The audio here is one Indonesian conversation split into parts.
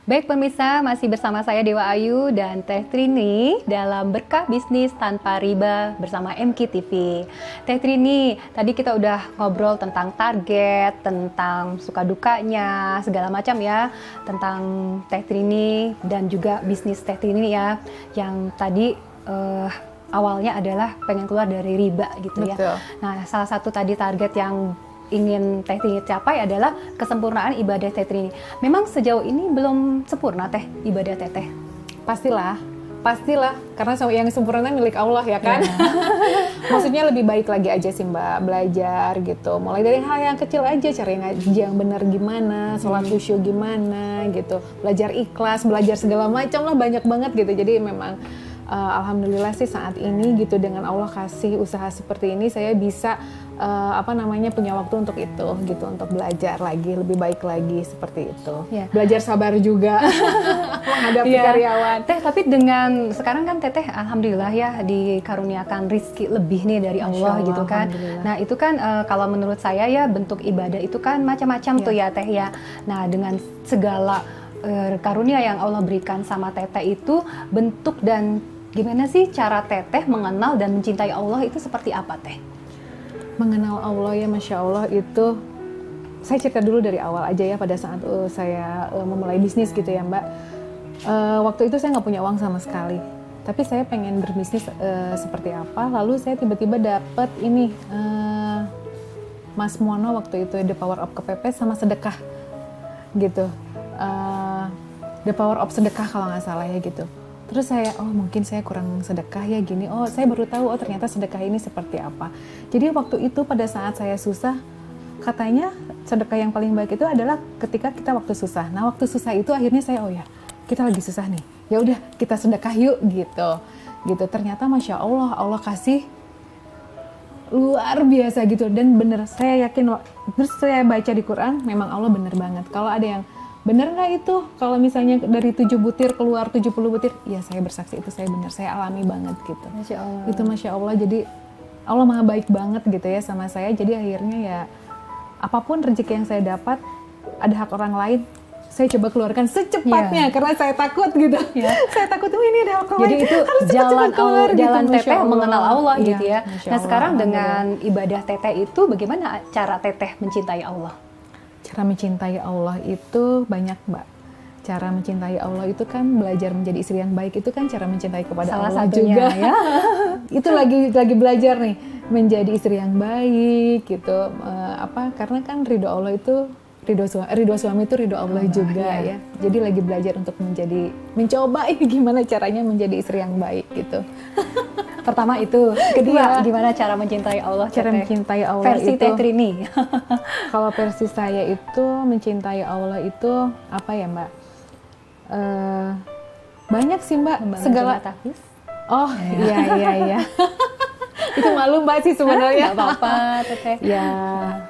Baik pemirsa, masih bersama saya Dewa Ayu dan Teh Trini dalam Berkah Bisnis Tanpa Riba bersama MQ TV. Teh Trini, tadi kita udah ngobrol tentang target, tentang suka dukanya, segala macam ya, tentang Teh Trini dan juga bisnis Teh Trini ya, yang tadi awalnya adalah pengen keluar dari riba gitu ya. Betul. Nah, salah satu tadi target yang ingin Teh Trini capai adalah kesempurnaan ibadah Teh Trini. Memang sejauh ini belum sempurna Teh ibadah Teteh. Pastilah, karena yang sempurna milik Allah ya kan. Maksudnya lebih baik lagi aja sih Mbak, belajar gitu. Mulai dari hal yang kecil aja, cari ngaji yang benar gimana, sholat khusyuk gimana gitu. Belajar ikhlas, belajar segala macam lah, banyak banget gitu. Jadi memang alhamdulillah sih saat ini gitu, dengan Allah kasih usaha seperti ini, saya bisa punya waktu untuk itu gitu, untuk belajar lagi, lebih baik lagi seperti itu. Ya. Belajar sabar juga menghadapi karyawan. Teh, tapi dengan sekarang kan Teteh alhamdulillah ya dikaruniakan rizki lebih nih dari Allah gitu kan. Nah itu kan kalau menurut saya ya bentuk ibadah itu kan macam-macam tuh ya Teh ya. Nah dengan segala karunia yang Allah berikan sama Teteh itu, bentuk dan gimana sih cara Teteh mengenal dan mencintai Allah itu seperti apa Teh? Mengenal Allah ya, Masya Allah itu, saya cerita dulu dari awal aja ya, pada saat saya memulai bisnis gitu ya Mbak. Waktu itu saya nggak punya uang sama sekali, tapi saya pengen berbisnis seperti apa, lalu saya tiba-tiba dapet ini, Mas Mono waktu itu, The Power of Kepepet sama sedekah gitu. The Power of Sedekah kalau nggak salah ya gitu. Terus saya, mungkin saya kurang sedekah ya gini. Saya baru tahu, ternyata sedekah ini seperti apa. Jadi waktu itu pada saat saya susah, katanya sedekah yang paling baik itu adalah ketika kita waktu susah. Nah waktu susah itu akhirnya saya, kita lagi susah nih. Ya udah kita sedekah yuk gitu. Ternyata Masya Allah, Allah kasih luar biasa gitu. Dan bener, saya yakin, terus saya baca di Quran, memang Allah bener banget. Kalau ada yang bener nggak itu? Kalau misalnya dari 7 butir keluar 70 butir, ya saya bersaksi itu saya benar, saya alami banget gitu. Masya Allah. Itu Masya Allah, jadi Allah maha baik banget gitu ya sama saya. Jadi akhirnya ya apapun rezeki yang saya dapat, ada hak orang lain, saya coba keluarkan secepatnya karena saya takut gitu. Saya takut ini ada hak orang lain. Jadi itu jalan Allah, jalan Teteh mengenal Allah gitu ya. Nah sekarang dengan ibadah Teteh itu bagaimana cara Teteh mencintai Allah? Cara mencintai Allah itu banyak Mbak. Cara mencintai Allah itu kan belajar menjadi istri yang baik, itu kan cara mencintai kepada salah Allah satunya, juga ya. Itu lagi belajar nih menjadi istri yang baik gitu. Karena kan ridho Allah itu ridho suami itu ridho Allah juga ya. Jadi lagi belajar untuk mencoba ini gimana caranya menjadi istri yang baik gitu. Pertama itu, kedua gimana cara mencintai Allah? Cara mencintai Allah versi itu, Teh Trini. Kalau versi saya itu mencintai Allah itu apa ya Mbak? Banyak sih Mbak. Segala tafis. Iya. Itu malu Mbak sih sebenarnya. Nggak apa-apa Teteh. Ya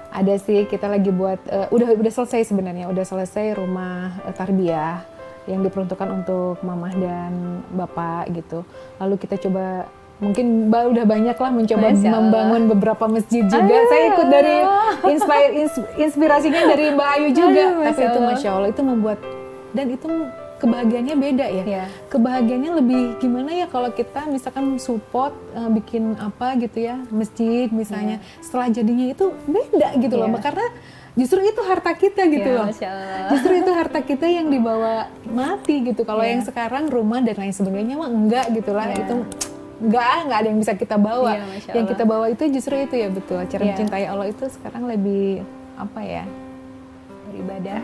ada sih, kita lagi buat udah selesai sebenarnya, udah selesai rumah tarbiyah yang diperuntukkan untuk mamah dan bapak gitu. Lalu kita coba, mungkin Mbak udah banyak lah mencoba membangun beberapa masjid juga. Saya ikut dari inspirasinya dari Mbak Ayu juga. Tapi itu Masya Allah, itu membuat, dan itu kebahagiaannya beda ya. Kebahagiaannya lebih gimana ya kalau kita misalkan support bikin apa gitu ya, masjid misalnya, setelah jadinya itu beda gitu loh Mbak, karena justru itu harta kita gitu loh. Justru itu harta kita yang dibawa mati gitu. Kalau yang sekarang rumah dan lain sebagainya mah enggak gitu lah. Itu enggak ada yang bisa kita bawa. Yang kita bawa itu justru itu ya, betul. Cara mencintai Allah itu sekarang lebih apa ya? Beribadah.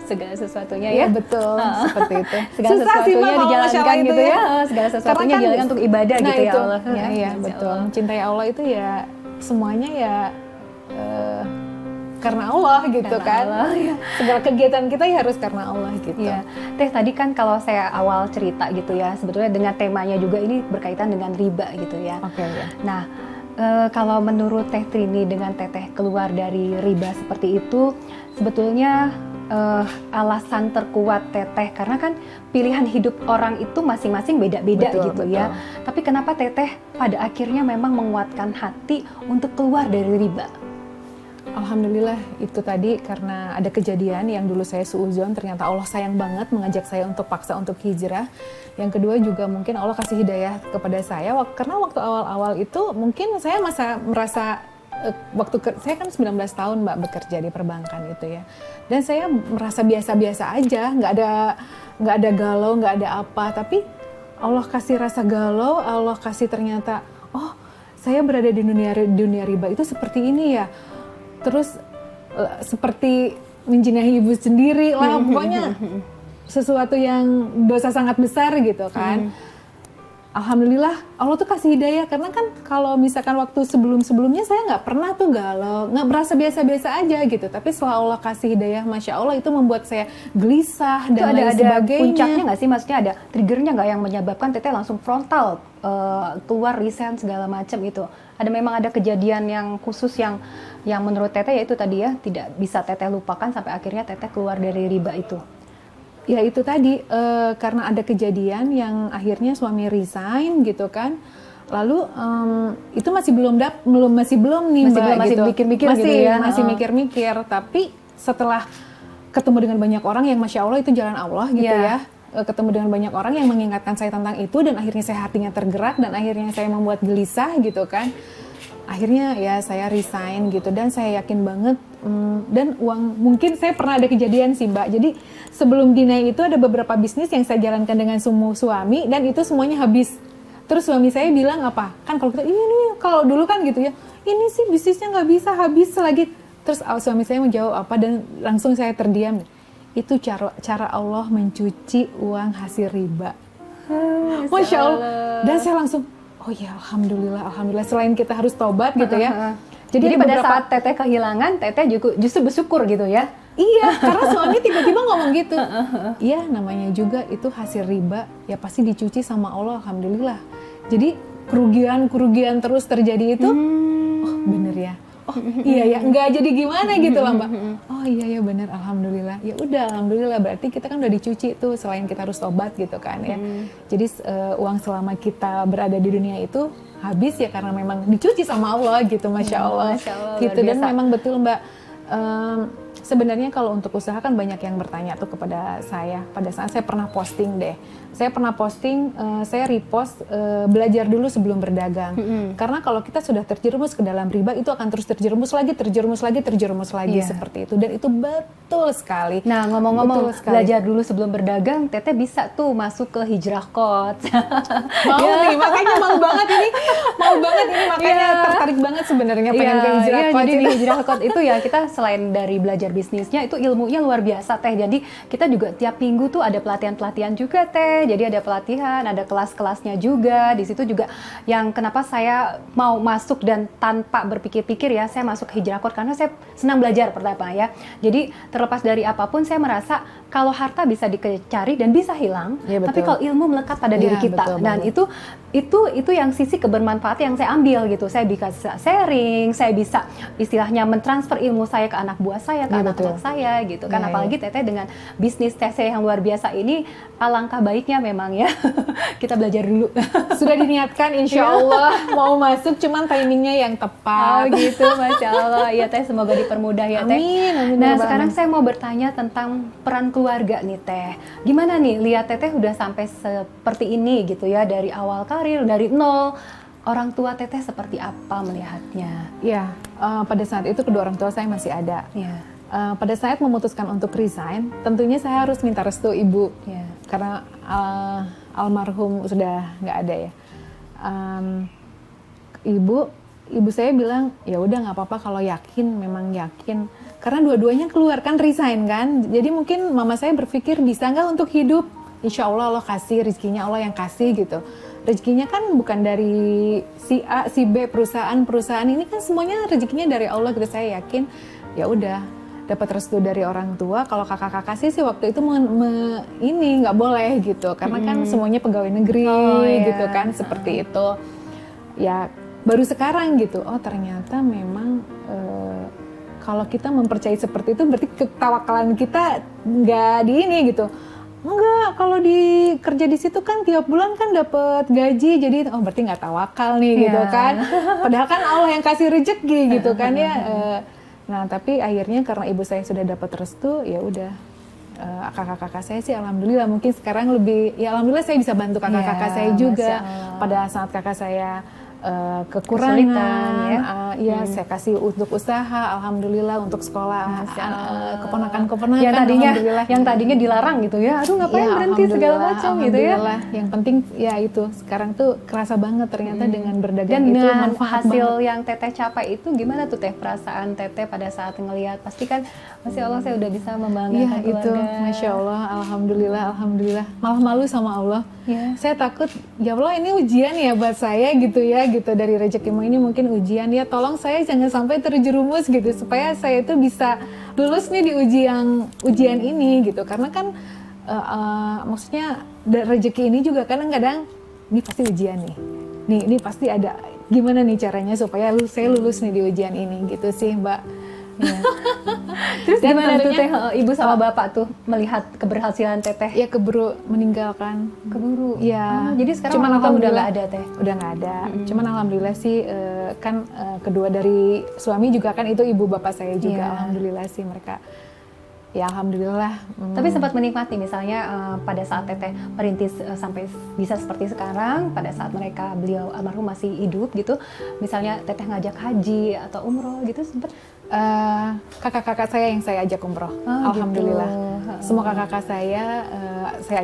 Segala sesuatunya ya. Betul, seperti itu. Segala sesuatunya dijalankan gitu ya. Segala sesuatunya dijalankan untuk ibadah gitu ya Allah. Iya, betul. Mencintai Allah itu ya semuanya ya karena Allah gitu kan. Segala kegiatan kita ya harus karena Allah gitu. Teh, tadi kan kalau saya awal cerita gitu ya, sebetulnya dengan temanya juga ini berkaitan dengan riba gitu ya. Nah, kalau menurut Teh Trini dengan Teteh keluar dari riba seperti itu, sebetulnya alasan terkuat Teteh, karena kan pilihan hidup orang itu masing-masing beda-beda gitu ya. Tapi kenapa Teteh pada akhirnya memang menguatkan hati untuk keluar dari riba? Alhamdulillah itu tadi karena ada kejadian yang dulu saya suuzon, ternyata Allah sayang banget mengajak saya untuk paksa untuk hijrah. Yang kedua juga mungkin Allah kasih hidayah kepada saya karena waktu awal-awal itu mungkin saya merasa saya kan 19 tahun Mbak bekerja di perbankan itu ya. Dan saya merasa biasa-biasa aja, nggak ada galau, nggak ada apa, tapi Allah kasih rasa galau, Allah kasih ternyata oh saya berada di dunia riba itu seperti ini ya. Terus seperti menjinahi ibu sendiri lah, pokoknya sesuatu yang dosa sangat besar gitu kan. Alhamdulillah Allah tuh kasih hidayah, karena kan kalau misalkan waktu sebelumnya saya nggak pernah tuh galau, nggak merasa biasa-biasa aja gitu. Tapi setelah Allah kasih hidayah, Masya Allah itu membuat saya gelisah dan lain sebagainya. Ada puncaknya nggak sih? Maksudnya ada triggernya nggak yang menyebabkan Teteh langsung frontal keluar resign segala macam itu? Memang ada kejadian yang khusus yang menurut Teteh yaitu tadi ya tidak bisa Teteh lupakan sampai akhirnya Teteh keluar dari riba itu? Ya itu tadi, karena ada kejadian yang akhirnya suami resign gitu kan. Lalu itu masih belum nih Mbak, masih mikir-mikir gitu ya. Masih mikir-mikir, tapi setelah ketemu dengan banyak orang yang Masya Allah itu jalan Allah gitu ya. Ketemu dengan banyak orang yang mengingatkan saya tentang itu, dan akhirnya saya hatinya tergerak, dan akhirnya saya membuat gelisah gitu kan. Akhirnya ya saya resign gitu, dan saya yakin banget dan uang, mungkin saya pernah ada kejadian sih Mbak, jadi sebelum dinaik itu ada beberapa bisnis yang saya jalankan dengan suami, dan itu semuanya habis. Terus suami saya bilang apa, kan kalau kita ini kalau dulu kan gitu ya, ini sih bisnisnya nggak bisa, habis lagi. Terus suami saya menjawab apa, dan langsung saya terdiam, itu cara Allah mencuci uang hasil riba. Masya Allah. Dan saya langsung oh ya, alhamdulillah. Selain kita harus tobat gitu ya. Jadi pada saat Teteh kehilangan, Teteh juga justru bersyukur gitu ya? Iya, karena suami tiba-tiba ngomong gitu. Iya, namanya juga itu hasil riba, ya pasti dicuci sama Allah, alhamdulillah. Jadi kerugian terus terjadi itu, oh bener ya. Oh iya ya, nggak jadi gimana gitu lah Mbak. Oh iya ya bener, alhamdulillah. Ya udah, alhamdulillah, berarti kita kan udah dicuci tuh, selain kita harus tobat gitu kan ya. Jadi uang selama kita berada di dunia itu habis ya karena memang dicuci sama Allah gitu, Masya Allah. Masya Allah, gitu. Dan memang betul Mbak, sebenarnya kalau untuk usaha kan banyak yang bertanya tuh kepada saya. Pada saat saya pernah posting deh, saya repost belajar dulu sebelum berdagang. Karena kalau kita sudah terjerumus ke dalam riba, itu akan terus terjerumus lagi seperti itu. Dan itu betul sekali. Nah, ngomong-ngomong belajar dulu sebelum berdagang, Teteh bisa tuh masuk ke Hijrah Coach. Makanya mau banget ini, makanya tertarik banget sebenarnya pengen ke Hijrah Coach. Jadi di Hijrah Coach itu ya kita selain dari belajar bisnisnya, itu ilmunya luar biasa Teh. Jadi kita juga tiap minggu tuh ada pelatihan juga Teh. Jadi ada pelatihan, ada kelas-kelasnya juga. Di situ juga yang kenapa saya mau masuk dan tanpa berpikir-pikir ya, saya masuk ke Hijrah Coach karena saya senang belajar pertama ya. Jadi terlepas dari apapun, saya merasa kalau harta bisa dicari dan bisa hilang, ya, tapi kalau ilmu melekat pada diri kita. Betul, dan itu yang sisi kebermanfaat yang saya ambil gitu. Saya bisa sharing, saya bisa istilahnya mentransfer ilmu saya ke anak buah saya, ke anak-anak saya gitu kan. Apalagi Teteh dengan bisnis Teteh yang luar biasa ini, alangkah baiknya memang ya kita belajar dulu. Sudah diniatkan insya Allah mau masuk, cuman timingnya yang tepat. Oh gitu, Masya Allah. Ya Teh, semoga dipermudah ya Teh. Amin. Nah sekarang saya mau bertanya tentang peran keluarga nih Teh. Gimana nih lihat Teteh udah sampai seperti ini gitu ya, dari awal karir, dari nol. Orang tua Teteh seperti apa melihatnya? Ya, pada saat itu kedua orang tua saya masih ada. Ya. Pada saat memutuskan untuk resign, tentunya saya harus minta restu ibu. Ya. Karena almarhum sudah nggak ada ya. Ibu saya bilang, ya udah nggak apa-apa kalau yakin, memang yakin. Karena dua-duanya keluar kan, resign kan. Jadi mungkin mama saya berpikir bisa nggak untuk hidup. Insya Allah Allah kasih, rezekinya Allah yang kasih gitu. Rezekinya kan bukan dari si A, si B, perusahaan ini kan semuanya rezekinya dari Allah gitu. Saya yakin, ya udah dapat restu dari orang tua. Kalau kakak-kakak sih waktu itu ini nggak boleh gitu, karena kan semuanya pegawai negeri gitu kan, seperti itu. Ya baru sekarang gitu, oh ternyata memang kalau kita mempercayai seperti itu berarti ketawakalan kita nggak di ini gitu. Enggak, kalau kerja di situ kan tiap bulan kan dapat gaji, jadi oh berarti nggak tawakal nih gitu kan. Padahal kan Allah yang kasih rezeki gitu kan ya. Nah, tapi akhirnya karena ibu saya sudah dapat restu, ya udah kakak-kakak saya sih alhamdulillah mungkin sekarang lebih, ya alhamdulillah saya bisa bantu kakak-kakak saya juga pada saat kakak saya kekurangan, saya kasih untuk usaha, alhamdulillah untuk sekolah keponakan-keponakan yang tadinya dilarang gitu ya, aduh ngapain berhenti segala macam gitu ya. Yang penting ya itu sekarang tuh kerasa banget ternyata dengan berdagang dan itu dengan manfaat hasil banget. yang Teteh capai itu gimana tuh Teh perasaan Teteh pada saat ngelihat, pasti kan Masya Allah saya udah bisa membanggakan itu keluarga. Masya Allah, alhamdulillah malah malu sama Allah. Saya takut ya Allah ini ujian ya buat saya gitu ya, gitu dari rezekimu ini mungkin ujian ya, tolong saya jangan sampai terjerumus gitu supaya saya itu bisa lulus nih di ujian ini gitu, karena kan maksudnya rezeki ini juga kadang-kadang ini pasti ujian nih ini pasti ada gimana nih caranya supaya saya lulus nih di ujian ini gitu sih Mbak. Ya. Terus Dan gimana tuh tentunya, Teh ibu sama bapak tuh melihat keberhasilan Teteh? Ya keburu meninggalkan. Keburu. Ya. Jadi sekarang cuman orang tua udah nggak ada Teh. Udah nggak ada. Cuman alhamdulillah sih kan kedua dari suami juga kan itu ibu bapak saya juga. Alhamdulillah sih mereka. Ya alhamdulillah. Tapi sempat menikmati misalnya pada saat Teteh merintis sampai bisa seperti sekarang, pada saat beliau almarhum masih hidup gitu, misalnya Teteh ngajak haji atau umroh gitu sempat. Kakak-kakak saya yang saya ajak umroh, alhamdulillah. Gitu. Semua kakak-kakak saya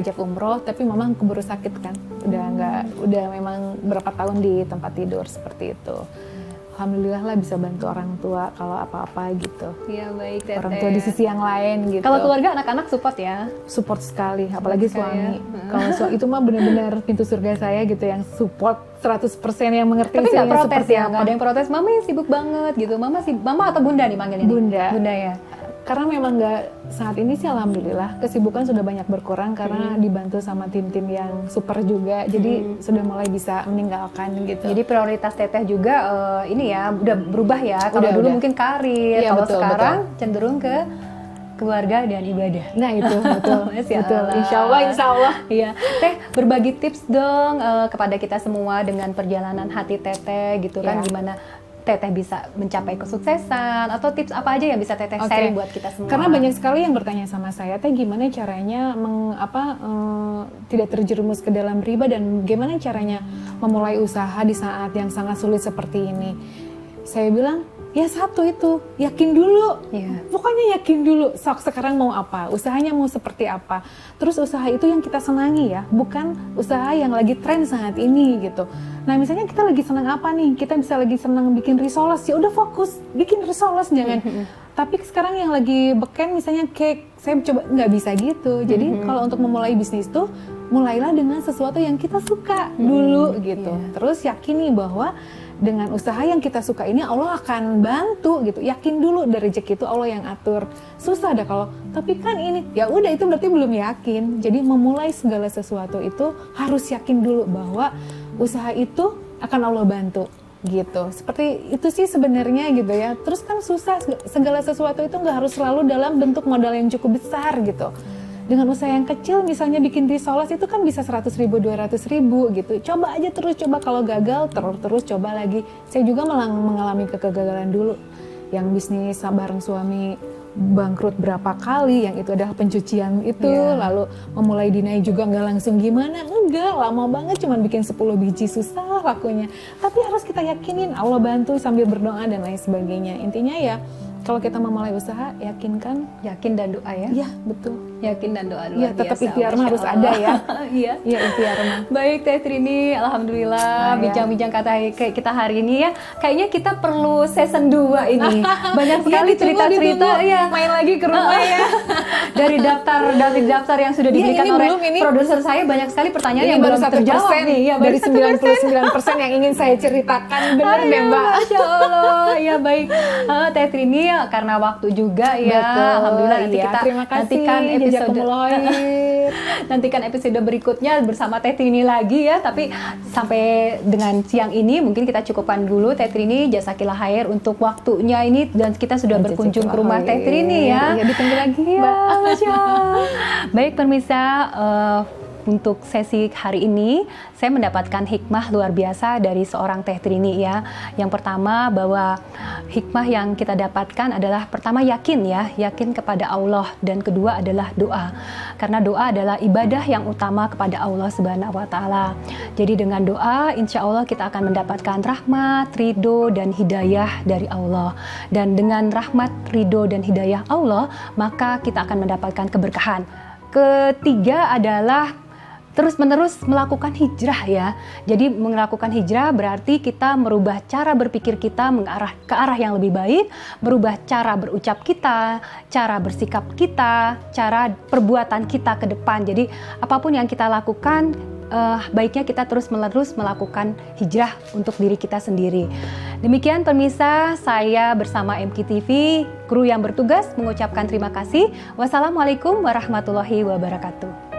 ajak umroh, tapi memang keburu sakit kan, udah memang berapa tahun di tempat tidur seperti itu. Alhamdulillah lah bisa bantu orang tua kalau apa-apa gitu. Iya baik Teteh. Orang tua di sisi yang lain gitu. Kalau keluarga anak-anak support ya? Support sekali, apalagi suami. Kalau suami itu mah benar-benar pintu surga saya gitu, yang support 100% yang mengerti. Tapi nggak protes ya? Nggak ada yang protes, mama sibuk banget gitu. Mama atau bunda nih manggilnya? Bunda ya? Karena memang saat ini sih alhamdulillah kesibukan sudah banyak berkurang karena dibantu sama tim-tim yang super juga, jadi sudah mulai bisa meninggalkan gitu. Jadi prioritas Teteh juga ini ya udah berubah ya. Kalau dulu mungkin karir, kalau sekarang cenderung ke keluarga dan ibadah. Nah itu betul. Insya Allah. Iya. Teh berbagi tips dong kepada kita semua dengan perjalanan hati Teteh gitu kan, gimana Teteh bisa mencapai kesuksesan, atau tips apa aja yang bisa Teteh sharing buat kita semua? Karena banyak sekali yang bertanya sama saya, Teh gimana caranya tidak terjerumus ke dalam riba dan gimana caranya memulai usaha di saat yang sangat sulit seperti ini. Saya bilang, ya satu itu, yakin dulu. Pokoknya yakin dulu, sekarang mau apa, usahanya mau seperti apa. Terus usaha itu yang kita senangi ya, bukan usaha yang lagi tren saat ini gitu. Nah misalnya kita lagi senang apa nih, kita bisa lagi senang bikin risoles, ya udah fokus bikin risoles, jangan. Tapi sekarang yang lagi beken misalnya cake, saya coba nggak bisa gitu. Jadi kalau untuk memulai bisnis tuh, mulailah dengan sesuatu yang kita suka dulu gitu. Terus yakini bahwa dengan usaha yang kita suka ini Allah akan bantu gitu. Yakin dulu dari rezeki itu Allah yang atur. Susah dah kalau, tapi kan ini, ya udah itu berarti belum yakin. Jadi memulai segala sesuatu itu harus yakin dulu bahwa usaha itu akan Allah bantu gitu. Seperti itu sih sebenarnya gitu ya. Terus kan susah, segala sesuatu itu nggak harus selalu dalam bentuk modal yang cukup besar gitu. Dengan usaha yang kecil misalnya bikin risoles itu kan bisa 100.000, 200.000 gitu. Coba aja terus, coba kalau gagal terus coba lagi. Saya juga mengalami kegagalan dulu. Yang bisnis bareng suami bangkrut berapa kali, yang itu adalah pencucian itu, lalu memulai dinai juga nggak langsung gimana, enggak, lama banget cuman bikin 10 biji susah lakunya. Tapi harus kita yakinin Allah bantu sambil berdoa dan lain sebagainya. Intinya ya kalau kita memulai usaha, yakin dan doa ya. Iya, betul. Yakin dan doa luar biasa. Iya, tetap ikhtiar mah harus ada ya. Iya. Iya, ikhtiar mah. Baik Teh Trini, alhamdulillah bincang-bincang kita hari ini ya. Kayaknya kita perlu season 2 ini. Banyak sekali cerita-cerita ya. Main lagi ke rumah ya. Dari daftar yang sudah diberikan oleh produser saya, banyak sekali pertanyaan yang belum terjawab nih. Ya, dari 99% yang ingin saya ceritakan. Benar deh Mbak. Masya Allah. Ya baik. Teh Trini, karena waktu juga ya. Betul, alhamdulillah nanti kita terima kasih, nantikan episode berikutnya bersama Teh Trini lagi ya. Tapi sampai dengan siang ini mungkin kita cukupkan dulu Teh Trini, jasakillah khair untuk waktunya ini, dan kita sudah berkunjung ke rumah Teh Trini ya. Iya, ditunggu lagi ya. Masya Allah. Baik pemirsa, untuk sesi hari ini saya mendapatkan hikmah luar biasa dari seorang Teh Trini ya. Yang pertama bahwa hikmah yang kita dapatkan adalah pertama yakin kepada Allah, dan kedua adalah doa. Karena doa adalah ibadah yang utama kepada Allah Subhanahu wa taala. Jadi dengan doa insya Allah kita akan mendapatkan rahmat, ridho dan hidayah dari Allah. Dan dengan rahmat, ridho dan hidayah Allah, maka kita akan mendapatkan keberkahan. Ketiga adalah terus-menerus melakukan hijrah ya. Jadi melakukan hijrah berarti kita merubah cara berpikir kita ke arah yang lebih baik, merubah cara berucap kita, cara bersikap kita, cara perbuatan kita ke depan. Jadi apapun yang kita lakukan, baiknya kita terus-menerus melakukan hijrah untuk diri kita sendiri. Demikian pemirsa, saya bersama MKTV, kru yang bertugas mengucapkan terima kasih. Wassalamualaikum warahmatullahi wabarakatuh.